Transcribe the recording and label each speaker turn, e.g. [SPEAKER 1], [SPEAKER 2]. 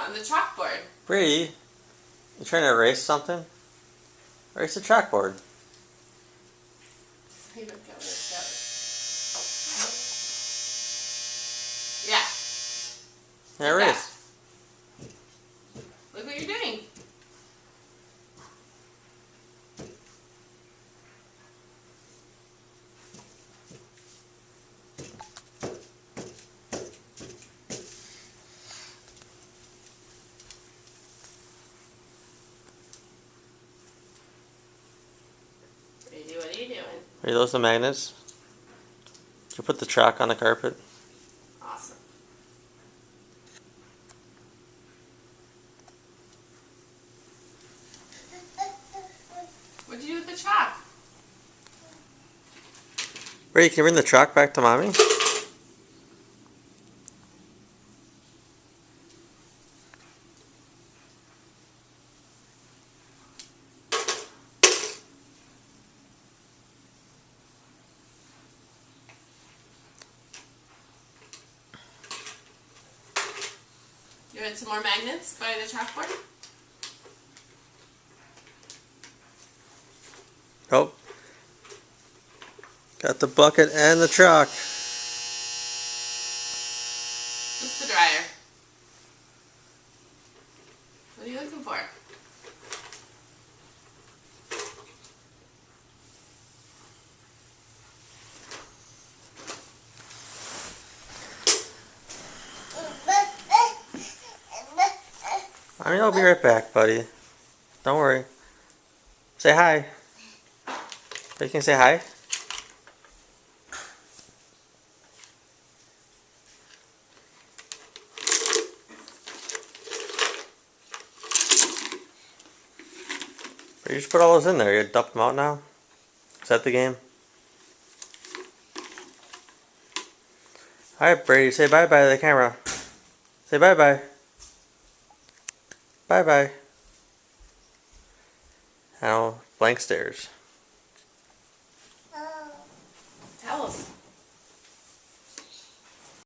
[SPEAKER 1] on the chalkboard.
[SPEAKER 2] Brady, you trying to erase something? Erase the chalkboard.
[SPEAKER 1] Yeah.
[SPEAKER 2] Yeah, erase.
[SPEAKER 1] Look what you're doing. What are you doing?
[SPEAKER 2] Are those the magnets? Did you put the chalk on the carpet?
[SPEAKER 1] Awesome. What'd you do with the chalk?
[SPEAKER 2] Brady, can you bring the chalk back to Mommy?
[SPEAKER 1] You had some more magnets by the chalkboard?
[SPEAKER 2] Oh. Got the bucket and the chalk.
[SPEAKER 1] Just the dryer. What are you looking for?
[SPEAKER 2] I mean, I'll be right back, buddy. Don't worry. Say hi. You can say hi. You just put all those in there. You dump them out now? Is that the game? Alright, Brady. Say bye-bye to the camera. Say bye-bye. Bye-bye. Now, blank stares.